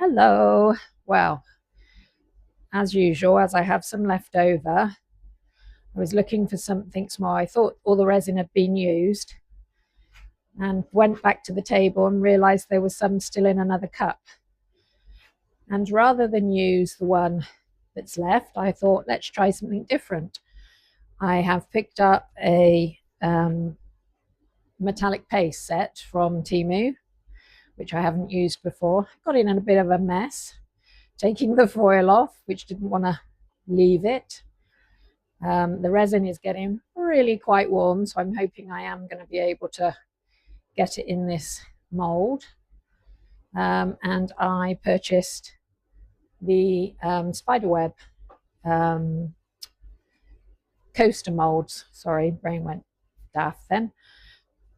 Hello. Well, as usual, as I have some left over, I was looking for something small. I thought all the resin had been used and went back to the table and realized there was some still in another cup. And rather than use the one that's left, I thought, let's try something different. I have picked up a metallic paste set from Temu, which I haven't used before. Got in a bit of a mess, taking the foil off, which didn't want to leave it. The resin is getting really quite warm, so I'm hoping I am going to be able to get it in this mold. And I purchased the spiderweb coaster molds. Sorry, brain went daft then.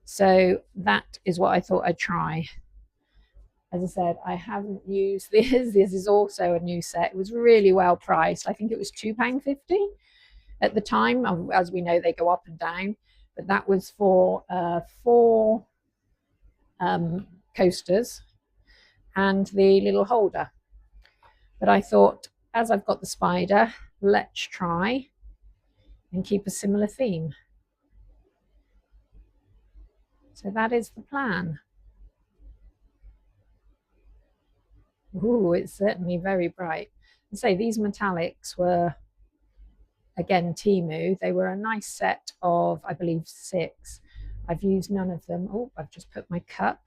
So that is what I thought I'd try. As I said, I haven't used this. This is also a new set. It was really well priced. I think it was £2.50 at the time. As we know, they go up and down, but that was for 4 coasters and the little holder. But I thought, as I've got the spider, let's try and keep a similar theme. So that is the plan. Ooh, it's certainly very bright. And say these metallics were, again, Temu. They were a nice set of, I believe, 6. I've used none of them. Oh, I've just put my cup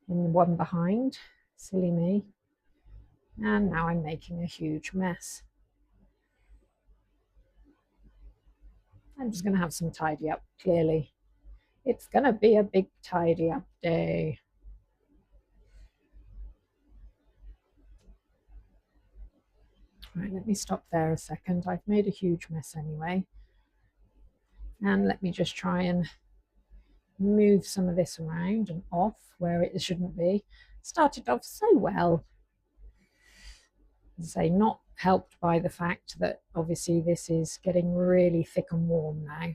in the one behind. Silly me. And now I'm making a huge mess. I'm just going to have some tidy up, clearly. It's going to be a big tidy up day. Right, let me stop there a second. I've made a huge mess anyway. And let me just try and move some of this around and off where it shouldn't be. Started off so well. As I say, not helped by the fact that obviously this is getting really thick and warm now.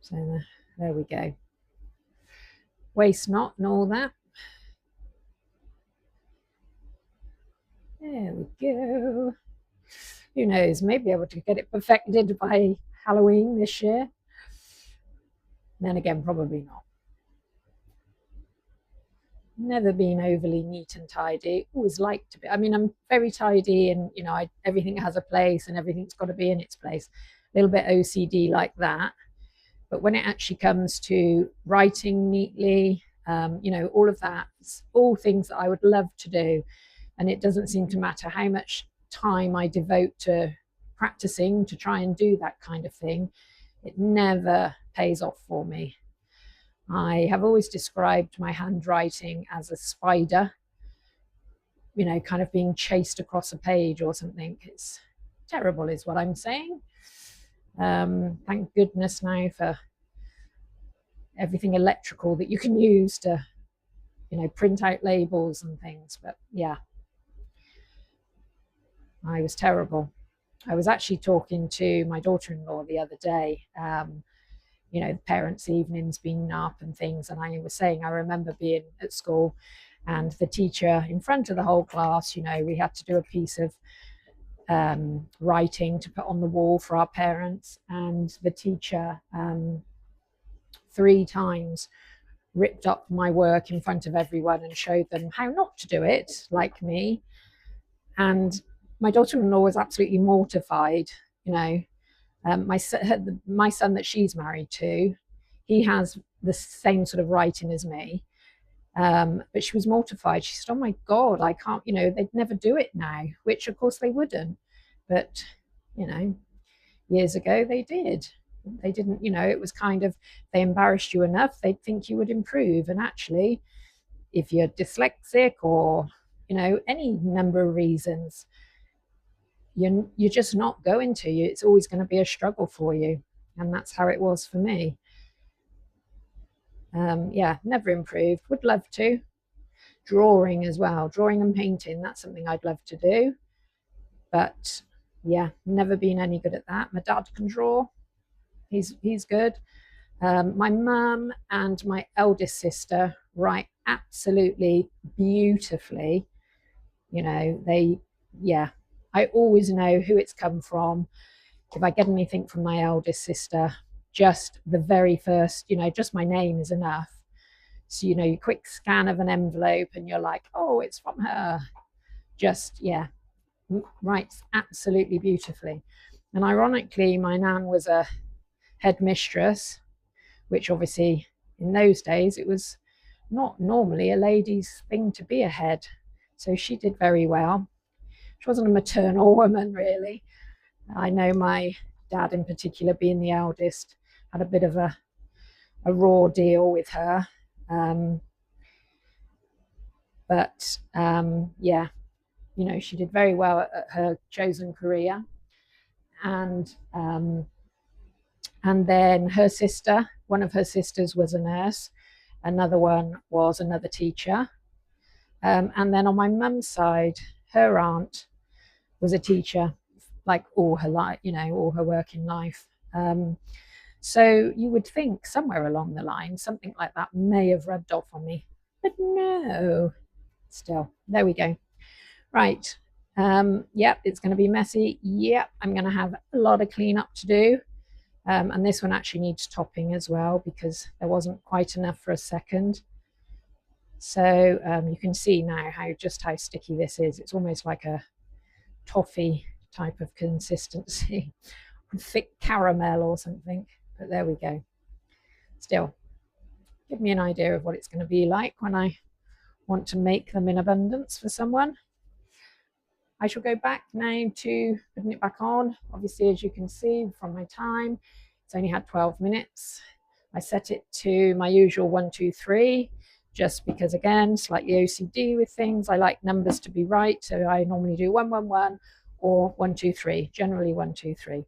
So there we go. Waste not and all that. There we go. Who knows, maybe able to get it perfected by Halloween this year. Then again, probably not. Never been overly neat and tidy. Always like to be. I mean, I'm very tidy, and everything has a place and everything's got to be in its place. A little bit OCD like that. But when it actually comes to writing neatly, all of that, it's all things that I would love to do. And it doesn't seem to matter how much time I devote to practicing to try and do that kind of thing. It never pays off for me. I have always described my handwriting as a spider, kind of being chased across a page or something. It's terrible is what I'm saying. Thank goodness now for everything electrical that you can use to, print out labels and things. But yeah, I was terrible. I was actually talking to my daughter-in-law the other day. The parents' evenings being up and things. And I was saying, I remember being at school and the teacher in front of the whole class, we had to do a piece of writing to put on the wall for our parents. And the teacher 3 times ripped up my work in front of everyone and showed them how not to do it, like me. And my daughter-in-law was absolutely mortified, my son that she's married to, he has the same sort of writing as me, but she was mortified. She said, oh my God, I can't, they'd never do it now, which of course they wouldn't, but years ago they did. They didn't, it was kind of, they embarrassed you enough, they'd think you would improve. And actually, if you're dyslexic or any number of reasons, you're just not going to. It's always going to be a struggle for you, and that's how it was for me. Never improved. Would love to. Drawing as well, drawing and painting, that's something I'd love to do, but yeah, never been any good at that. My dad can draw. He's good. My mum and my eldest sister write absolutely beautifully. You know, yeah, I always know who it's come from. If I get anything from my eldest sister, just the very first, you know, just my name is enough. So, you know, you quick scan of an envelope and you're like, oh, it's from her. Just, yeah, writes absolutely beautifully. And ironically, my nan was a headmistress, which obviously in those days it was not normally a lady's thing to be a head. So she did very well. She wasn't a maternal woman, really. I know my dad in particular, being the eldest, had a bit of a raw deal with her. Yeah, you know, she did very well at her chosen career. And then her sister, one of her sisters was a nurse, another one was another teacher. And then on my mum's side, her aunt was a teacher, like all her life, you know, all her working life. So you would think somewhere along the line, something like that may have rubbed off on me, but no, still, there we go. Right. Yep, it's going to be messy. Yep, I'm going to have a lot of cleanup to do. And this one actually needs topping as well because there wasn't quite enough for a second. So you can see now how sticky this is. It's almost like a toffee type of consistency, thick caramel or something. But there we go. Still, give me an idea of what it's going to be like when I want to make them in abundance for someone. I shall go back now to putting it back on. Obviously, as you can see from my time, it's only had 12 minutes. I set it to my usual 1, 2, 3, just because, again, slightly OCD with things. I like numbers to be right, so I normally do 1, 1, 1 or 1, 2, 3, generally 1, 2, 3.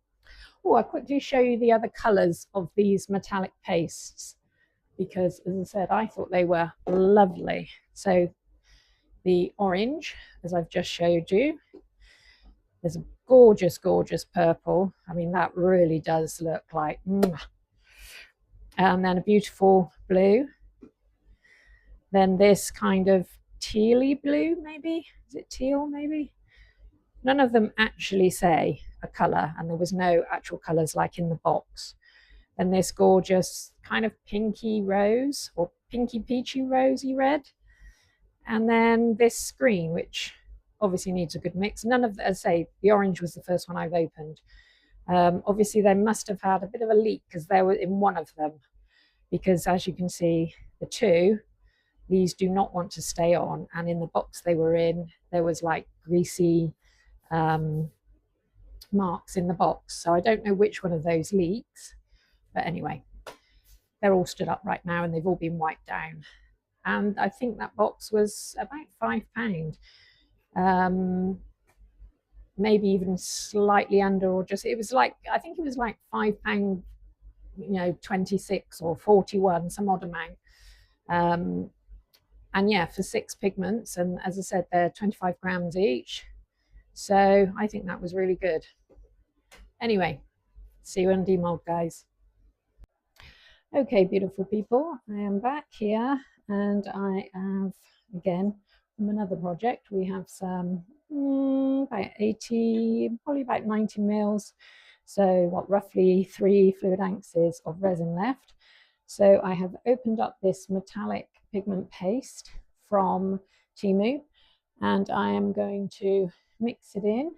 Oh, I'll quickly show you the other colours of these metallic pastes because, as I said, I thought they were lovely. So the orange, as I've just showed you, there's a gorgeous, gorgeous purple. I mean, that really does look like, and then a beautiful blue. Then this kind of tealy blue, maybe? Is it teal, maybe? None of them actually say a colour, and there was no actual colours like in the box. Then this gorgeous kind of pinky rose, or pinky peachy rosy red. And then this green, which obviously needs a good mix. None of, as I say, the orange was the first one I've opened. Obviously, they must have had a bit of a leak because they were in one of them. Because as you can see, the two, these do not want to stay on. And in the box they were in, there was like greasy marks in the box. So I don't know which one of those leaks. But anyway, they're all stood up right now and they've all been wiped down. And I think that box was about £5. Maybe even slightly under, or just, it was like, I think it was like £5, you know, 26 or 41, some odd amount. And yeah, for 6 pigments, and as I said, they're 25 grams each. So I think that was really good. Anyway, see you in demold, guys. Okay, beautiful people, I am back here and I have, again, from another project, we have some about 80, probably about 90 mils. So what, roughly 3 fluid ounces of resin left. So I have opened up this metallic pigment paste from Temu and I am going to mix it in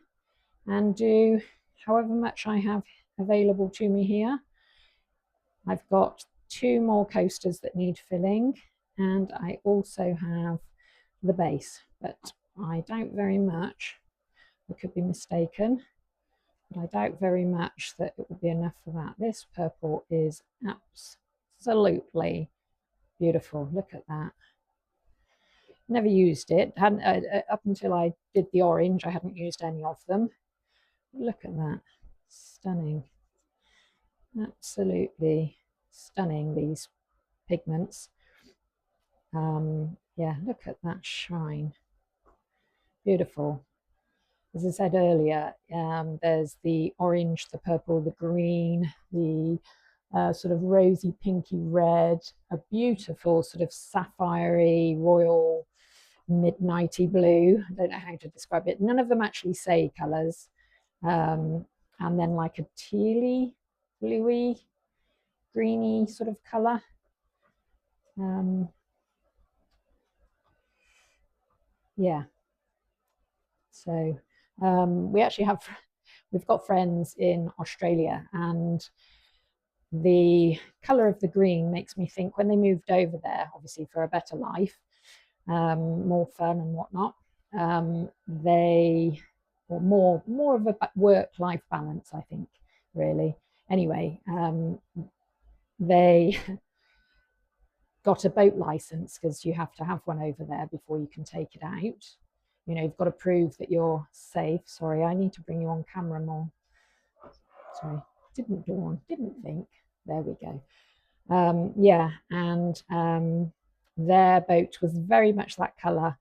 and do however much I have available to me here. I've got 2 more coasters that need filling and I also have the base, but I doubt very much, I could be mistaken, but I doubt very much that it will be enough for that. This purple is absolutely beautiful. Look at that. Never used it, hadn't up until I did the orange. I hadn't used any of them. Look at that, stunning, absolutely stunning, these pigments. Yeah, look at that shine, beautiful. As I said earlier, there's the orange, the purple, the green, the sort of rosy pinky red, a beautiful sort of sapphire-y royal midnighty blue. I don't know how to describe it. None of them actually say colours. And then like a tealy, bluey, greeny sort of colour. Yeah. So we've got friends in Australia, and the colour of the green makes me think when they moved over there, obviously for a better life, more fun and whatnot, or more of a work-life balance, I think, really. Anyway, they got a boat license because you have to have one over there before you can take it out. You know, you've got to prove that you're safe. Sorry, I need to bring you on camera more. Sorry, didn't think. There we go. Yeah, and their boat was very much that colour,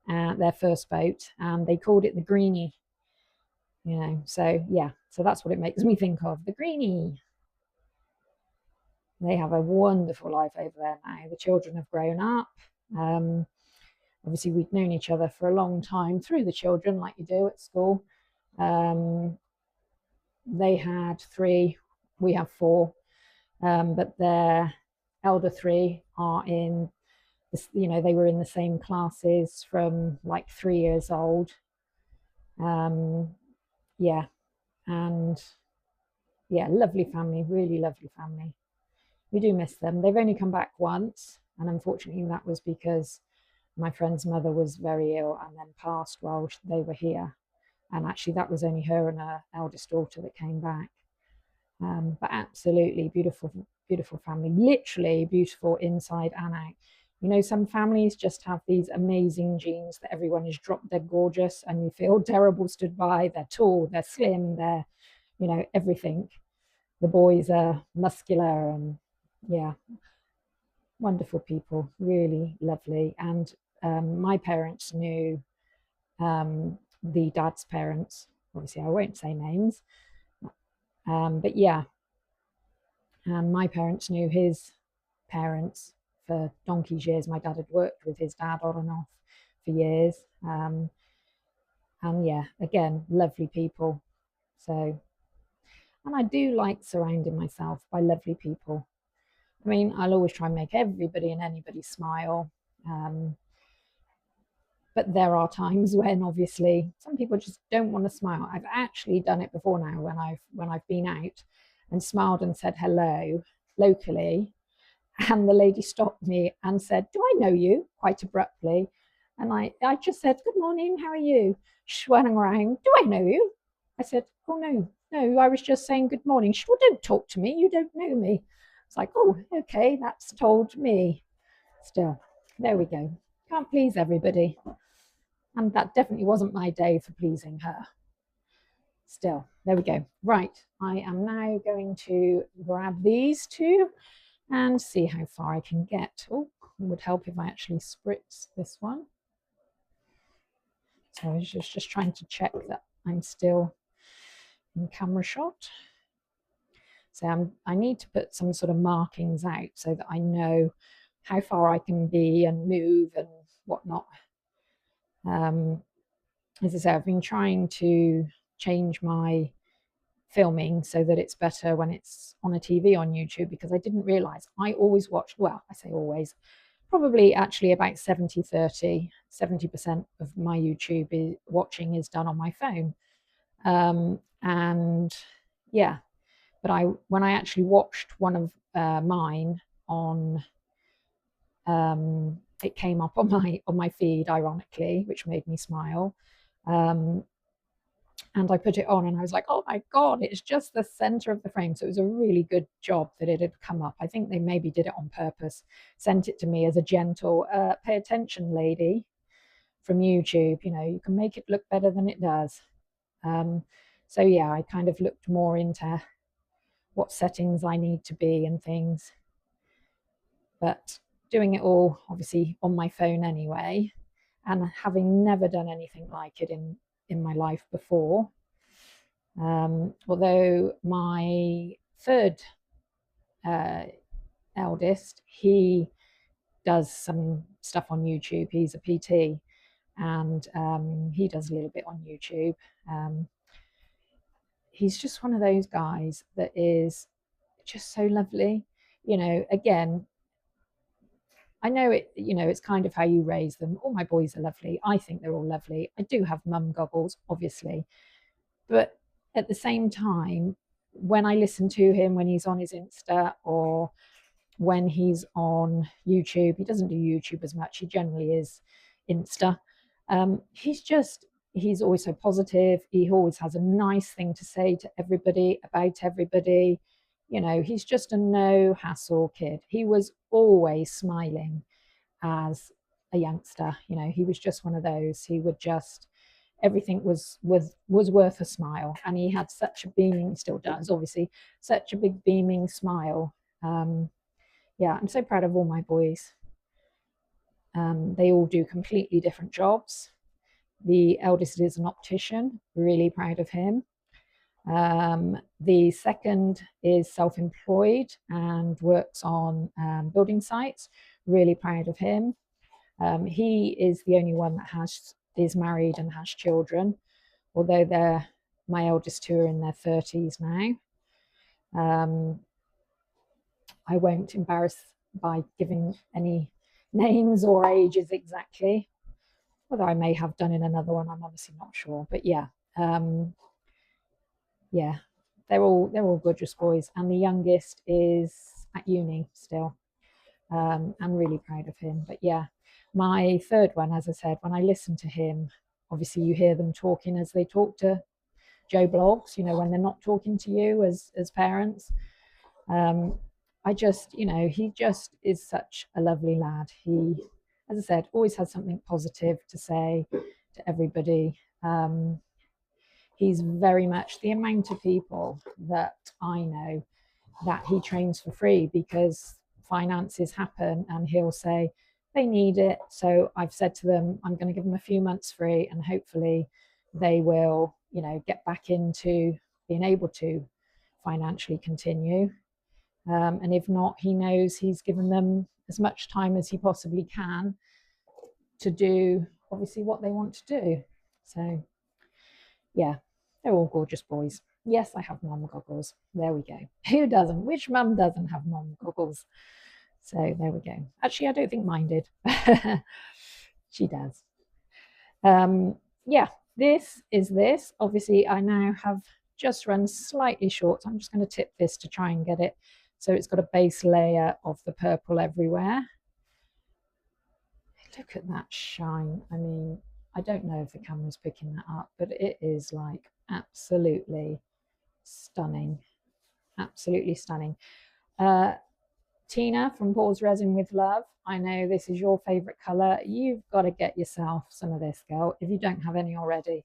their first boat, and they called it the Greenie. You know, so yeah, so that's what it makes me think of, the Greenie. They have a wonderful life over there now. The children have grown up. Obviously, we'd known each other for a long time through the children, like you do at school. They had 3, we have 4, but their elder 3 are in, you know, they were in the same classes from like 3 years old. Yeah, and yeah, lovely family, really lovely family. We do miss them. They've only come back once, and unfortunately that was because my friend's mother was very ill and then passed while they were here. And actually that was only her and her eldest daughter that came back. But absolutely beautiful, beautiful family, literally beautiful inside and out. You know, some families just have these amazing genes that everyone is drop dead gorgeous and you feel terrible stood by. They're tall, they're slim, they're, you know, everything. The boys are muscular and yeah, wonderful people, really lovely. And my parents knew the dad's parents. Obviously, I won't say names, but yeah, my parents knew his parents for donkey's years. My dad had worked with his dad on and off for years, and yeah, again, lovely people. So, and I do like surrounding myself by lovely people. I mean, I'll always try and make everybody and anybody smile. But there are times when obviously some people just don't want to smile. I've actually done it before now when I've been out and smiled and said hello locally, and the lady stopped me and said, "Do I know you?" quite abruptly. And I just said, "Good morning, how are you?" She went around, "Do I know you?" I said, "Oh no, I was just saying good morning." She, "Well, don't talk to me, you don't know me." It's like, oh, okay, that's told me. Still, there we go. Can't please everybody. And that definitely wasn't my day for pleasing her. Still, there we go. Right, I am now going to grab these 2 and see how far I can get. Oh, it would help if I actually spritz this one. So I was just trying to check that I'm still in camera shot. So I need to put some sort of markings out so that I know how far I can be and move and whatnot. As I say, I've been trying to change my filming so that it's better when it's on a TV on YouTube, because I didn't realize I always watched, well, I say always, probably actually about 70-30, 70% of my YouTube watching is done on my phone. And yeah, but when I actually watched one of mine on, it came up on my feed, ironically, which made me smile. And I put it on and I was like, oh my God, it's just the center of the frame. So it was a really good job that it had come up. I think they maybe did it on purpose, sent it to me as a gentle, pay attention, lady, from YouTube. You know, you can make it look better than it does. So yeah, I kind of looked more into what settings I need to be and things. But doing it all obviously on my phone anyway, and having never done anything like it in my life before, although my third eldest, he does some stuff on YouTube. He's a PT, and he does a little bit on YouTube. He's just one of those guys that is just so lovely. You know, again, I know it, you know, it's kind of how you raise them. All my boys are lovely. I think they're all lovely. I do have mum goggles, obviously. But at the same time, when I listen to him when he's on his Insta or when he's on YouTube, he doesn't do YouTube as much. He generally is Insta. He's always so positive. He always has a nice thing to say to everybody about everybody. You know, he's just a no hassle kid. He was always smiling as a youngster. You know, he was just one of those. He would just, everything was worth a smile, and he had such a beaming, still does obviously, such a big beaming smile. Yeah, I'm so proud of all my boys. They all do completely different jobs. The eldest is an optician, really proud of him. The second is self-employed and works on building sites, really proud of him. He is the only one that is married and has children, although they're my eldest two are in their 30s now. I won't embarrass by giving any names or ages exactly, although I may have done in another one, I'm honestly not sure. But yeah, yeah, they're all gorgeous boys, and the youngest is at uni still. I'm really proud of him. But yeah, my third one, as I said, when I listen to him, obviously you hear them talking as they talk to Joe Blogs, you know, when they're not talking to you as parents. I just, you know, he just is such a lovely lad. He, as I said, always has something positive to say to everybody. He's very much the amount of people that I know that he trains for free because finances happen, and he'll say they need it. So I've said to them, I'm going to give them a few months free, and hopefully they will, you know, get back into being able to financially continue. And if not, he knows he's given them as much time as he possibly can to do obviously what they want to do. So yeah, they're all gorgeous boys. Yes, I have mum goggles. There we go. Who doesn't? Which mum doesn't have mum goggles? So there we go. Actually, I don't think mine did. She does. Yeah, this is this. Obviously, I now have just run slightly short. So I'm just going to tip this to try and get it. So it's got a base layer of the purple everywhere. Look at that shine. I mean, I don't know if the camera's picking that up, but it is like absolutely stunning. Absolutely stunning. Tina from Paul's Resin with Love, I know this is your favorite color. You've got to get yourself some of this, girl, if you don't have any already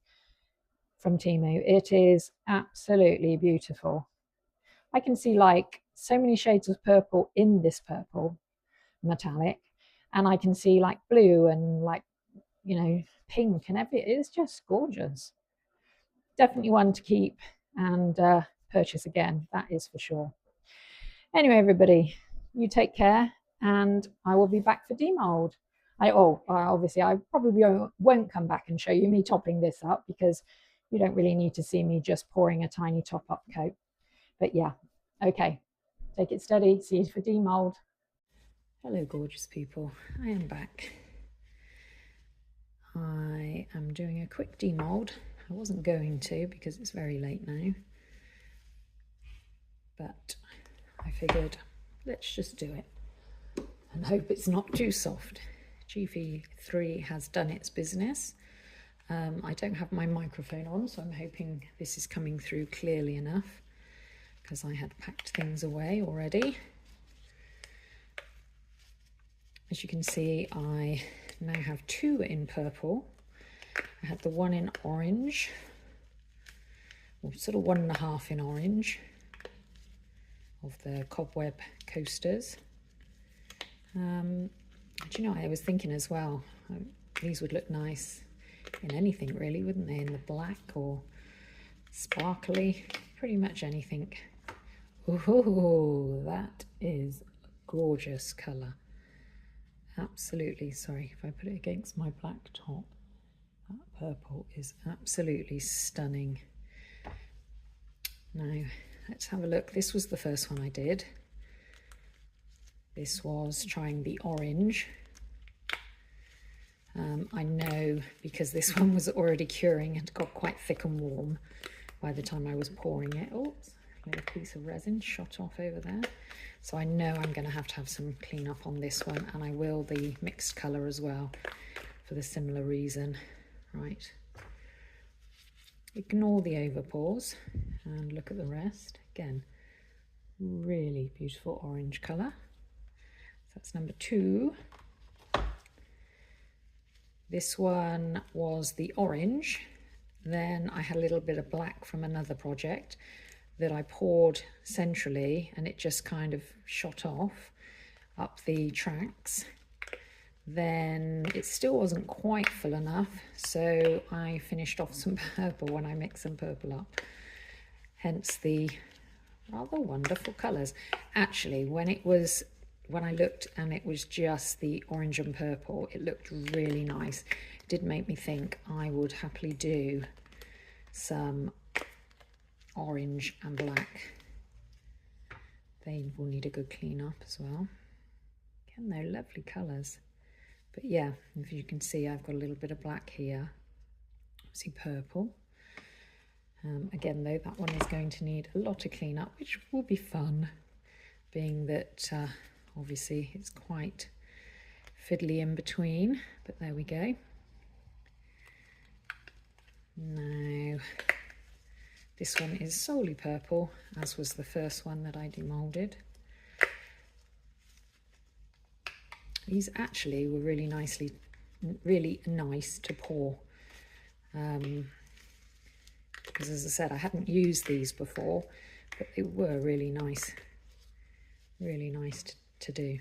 from Temu. It is absolutely beautiful. I can see like so many shades of purple in this purple metallic, and I can see like blue and like, you know, pink and everything. It's just gorgeous. Definitely one to keep and purchase again, that is for sure. Anyway, everybody, you take care, and I will be back for demold. Obviously I probably won't come back and show you me topping this up, because you don't really need to see me just pouring a tiny top up coat. But yeah, okay, take it steady. See you for demold. Hello gorgeous people, I am back. I am doing a quick demold. I wasn't going to because it's very late now, but I figured let's just do it and hope it's not too soft. GV3 has done its business. I don't have my microphone on, so I'm hoping this is coming through clearly enough, because I had packed things away already. As you can see, I now have two in purple. I had the one in orange, or sort of 1.5 in orange, of the Cobweb coasters. Do you know, I was thinking as well, these would look nice in anything really, wouldn't they? In the black or sparkly, pretty much anything Oh, that is a gorgeous colour. Absolutely. Sorry if I put it against my black top. That purple is absolutely stunning. Now let's have a look. This was the first one I did. This was trying the orange. I know because this one was already curing and got quite thick and warm by the time I was pouring it. Oops, little piece of resin shot off over there. So I know I'm going to have some clean up on this one, and I will the mixed colour as well for the similar reason. Right. Ignore the overpours and look at the rest. Again, really beautiful orange colour. So that's number 2. This one was the orange. Then I had a little bit of black from another project that I poured centrally, and it just kind of shot off up the tracks. Then it still wasn't quite full enough, so I finished off some purple when I mixed some purple up. Hence the rather wonderful colours. Actually, when I looked and it was just the orange and purple, it looked really nice. It did make me think I would happily do some orange and black. They will need a good clean up as well. Again, they're lovely colours. But yeah, if you can see, I've got a little bit of black here. See purple. Again, though, that one is going to need a lot of clean up, which will be fun, being that obviously it's quite fiddly in between. But there we go. Now, this one is solely purple, as was the first one that I demoulded. These actually were really nice to pour. Because as I said, I hadn't used these before, but they were really nice to do.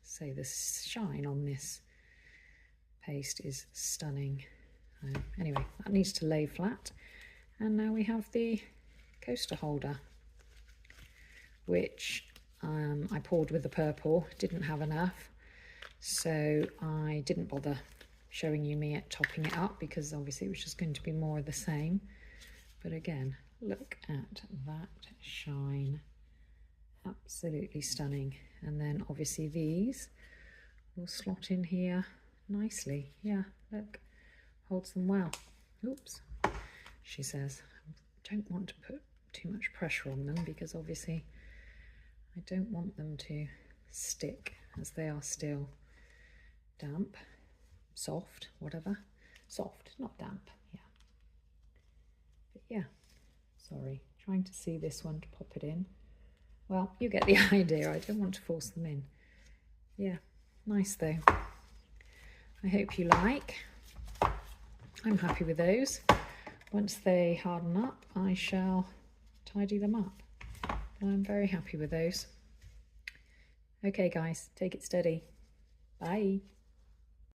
So the shine on this paste is stunning. Anyway, that needs to lay flat. And now we have the coaster holder, which I poured with the purple, didn't have enough. So I didn't bother showing you me at topping it up, because obviously it was just going to be more of the same. But again, look at that shine. Absolutely stunning. And then obviously these will slot in here nicely. Yeah, look, holds them well. Oops, she says. I don't want to put too much pressure on them, because obviously I don't want them to stick, as they are still damp, soft, whatever. Soft, not damp, yeah. But yeah, sorry, trying to see this one to pop it in. Well, you get the idea. I don't want to force them in. Yeah, nice though. I hope you like. I'm happy with those. Once they harden up, I shall tidy them up. But I'm very happy with those. Okay guys, take it steady. Bye.